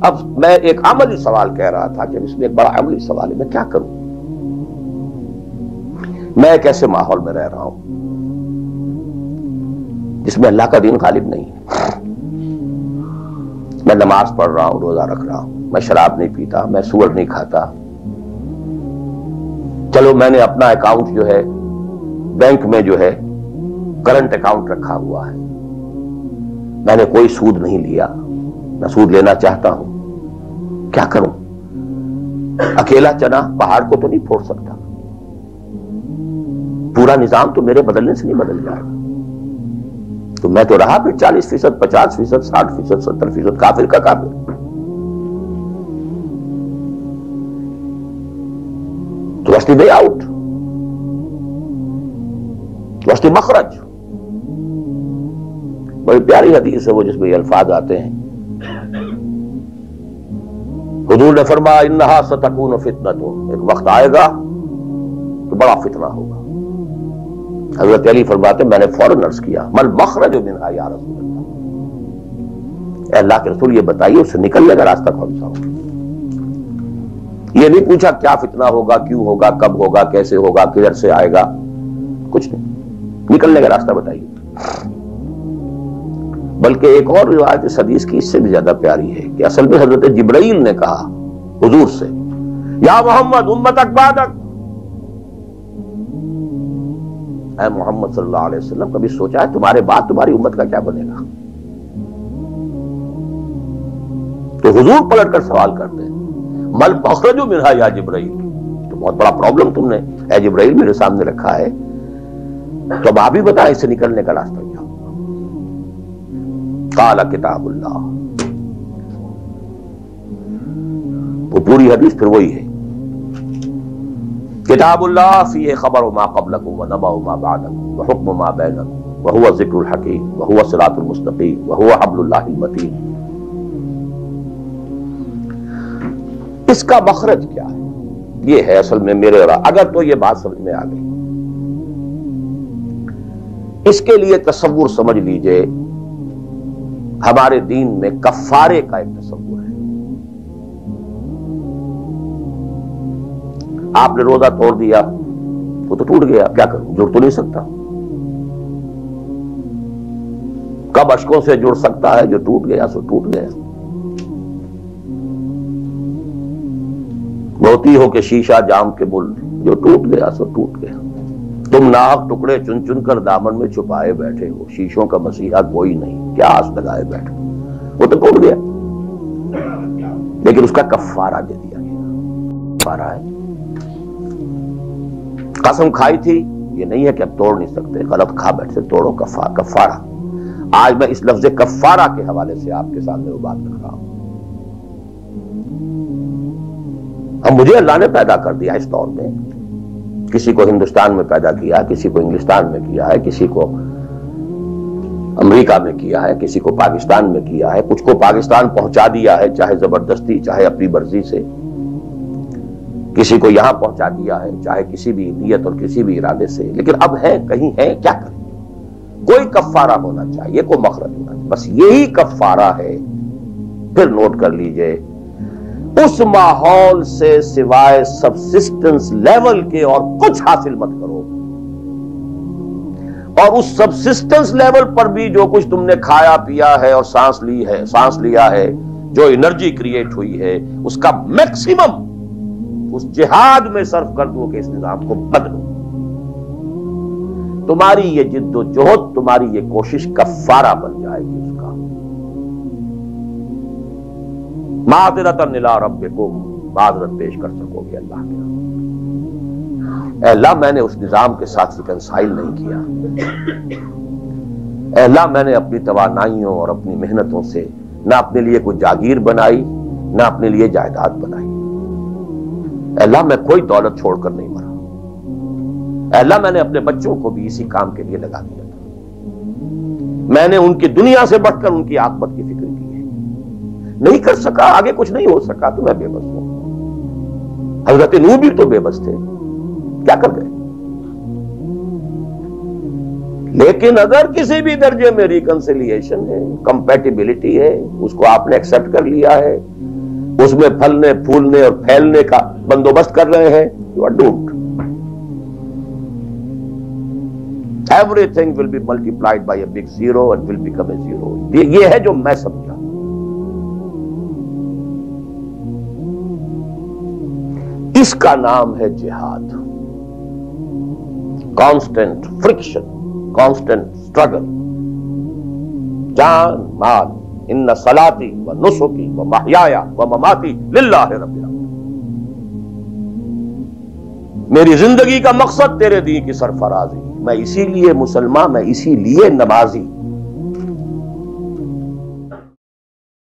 اب میں ایک عملی سوال کہہ رہا تھا کہ اس میں ایک بڑا عملی سوال ہے، میں کیا کروں؟ میں ایک ایسے ماحول میں رہ رہا ہوں جس میں اللہ کا دین غالب نہیں ہے. میں نماز پڑھ رہا ہوں، روزہ رکھ رہا ہوں، میں شراب نہیں پیتا، میں سور نہیں کھاتا. چلو میں نے اپنا اکاؤنٹ جو ہے بینک میں جو ہے کرنٹ اکاؤنٹ رکھا ہوا ہے، میں نے کوئی سود نہیں لیا، میں سود لینا چاہتا ہوں. کیا کروں؟ اکیلا چنا پہاڑ کو تو نہیں پھوڑ سکتا، پورا نظام تو میرے بدلنے سے نہیں بدل جائے گا. تو میں تو رہا پھر 40%، 50%، 60%، 70% کافر کا کافر. تو واسطے وے آؤٹ، واسطے مخرج. بڑی پیاری حدیث ہے وہ جس میں یہ الفاظ آتے ہیں. حضور نے فرمایا انہا ستکون فتنۃ، ایک وقت آئے گا تو بڑا فتنہ ہوگا. حضرت علی فرماتے میں نے فوراً عرض کیا مل مخرج منہا یا رسول اللہ، اے اللہ کے رسول یہ بتائیے اس سے نکلنے کا راستہ کون سا ہوگا. یہ نہیں پوچھا کیا فتنہ ہوگا، کیوں ہوگا، کب ہوگا، کیسے ہوگا، کدھر سے آئے گا، کچھ نہیں، نکلنے کا راستہ بتائیے. بلکہ ایک اور روایت اس حدیث کی اس سے بھی زیادہ پیاری ہے کہ اصل میں حضرت جبرائیل نے کہا حضور سے یا محمد امتک بعدک، اے محمد صلی اللہ علیہ وسلم کبھی سوچا ہے تمہارے بعد تمہاری امت کا کیا بنے گا؟ تو حضور پلٹ کر سوال کرتے ہیں مل مخرج منہا یا جبرائیل، تو بہت بڑا پرابلم تم نے اے جبرائیل میرے سامنے رکھا ہے، تو اب آپ ہی بتائیں اس سے نکلنے کا راستہ کیا ہوگا. قال کتاب اللہ، وہ پوری حدیث پھر وہی ہے. کتاب اللہ فیہ خبر ما قبلکم ونبأ ما بعدکم وحکم ما بینکم وہو الذکر الحکیم وہو الصراط المستقیم وہو حبل اللہ المتین. اس کا مخرج کیا ہے؟ یہ ہے اصل میں میرے اور اگر تو یہ بات سمجھ میں آ گئی، اس کے لیے تصور سمجھ لیجئے ہمارے دین میں کفارے کا ایک تصور ہے. آپ نے روزہ توڑ دیا وہ تو ٹوٹ گیا، کیا کروں، جڑ تو نہیں سکتا. کب اشکوں سے جڑ سکتا ہے، جو ٹوٹ گیا سو ٹوٹ گیا. موتی ہو کہ شیشہ جام کے مل، جو ٹوٹ گیا سو ٹوٹ گیا. تم ناحق ٹکڑے چن چن کر دامن میں چھپائے بیٹھے ہو، شیشوں کا مسیحا کوئی نہیں، کیا آس لگائے بیٹھے، وہ تو ٹوٹ گیا. لیکن اس کا کفارہ دے دیا گیا. کفارہ ہے، قسم کھائی تھی یہ نہیں ہے کہ اب توڑ نہیں سکتے، غلط کھا بیٹھے توڑو. کفارہ. آج میں اس لفظ کفارہ کے حوالے سے آپ کے سامنے وہ بات رکھ رہا ہوں. اب مجھے اللہ نے پیدا کر دیا اس دور میں، کسی کو ہندوستان میں پیدا کیا، کسی کو انگلستان میں کیا ہے، کسی کو امریکہ میں کیا ہے، کسی کو پاکستان میں کیا ہے، کچھ کو پاکستان پہنچا دیا ہے چاہے زبردستی چاہے اپنی مرضی سے، کسی کو یہاں پہنچا دیا ہے چاہے کسی بھی نیت اور کسی بھی ارادے سے. لیکن اب ہے کہیں ہے، کیا کریں؟ کوئی کفارہ ہونا چاہیے، کوئی مخرج ہونا چاہیے. بس یہی کفارہ ہے. پھر نوٹ کر لیجئے اس ماحول سے سوائے سبسسٹنس لیول کے اور کچھ حاصل مت کرو، اور اس سبسسٹنس لیول پر بھی جو کچھ تم نے کھایا پیا ہے اور سانس لیا ہے، جو انرجی کریٹ ہوئی ہے، اس کا میکسیمم اس جہاد میں صرف کر دو کہ اس نظام کو بدلو. تمہاری یہ جد و جہد، تمہاری یہ کوشش کفارہ بن جائے گی. اس کا معذرۃ الی ربکم، معذرت پیش کر سکو گے اللہ کے. اے اللہ میں نے اس نظام کے ساتھ ریکنسائل نہیں کیا. اے اللہ میں نے اپنی توانائیوں اور اپنی محنتوں سے نہ اپنے لیے کوئی جاگیر بنائی نہ اپنے لیے جائیداد بنائی. اے اللہ میں کوئی دولت چھوڑ کر نہیں مرا. اے اللہ میں نے اپنے بچوں کو بھی اسی کام کے لیے لگا دیا تھا. میں نے ان کی دنیا سے بڑھ کر ان کی عاقبت کی فکر کی ہے. نہیں کر سکا، آگے کچھ نہیں ہو سکا تو میں بے بس ہوں. حضرت نوح بھی تو بے بس تھے، کیا کر گئے؟ لیکن اگر کسی بھی درجے میں ریکنسیلیشن ہے، کمپیٹیبلٹی ہے، اس کو آپ نے ایکسپٹ کر لیا ہے، اس میں پھلنے پھولنے اور پھیلنے کا بندوبست کر رہے ہیں، you are doomed. Everything will be multiplied by a big zero and will become a zero. یہ ہے جو میں سمجھا. اس کا نام ہے جہاد. Constant friction, constant struggle. جان مال، ان صلاتی و نسکی و محیایا و مماتی للہ رب العالمین. میری زندگی کا مقصد تیرے دین کی سرفرازی. میں اسی لیے مسلمان، میں اسی لیے نمازی.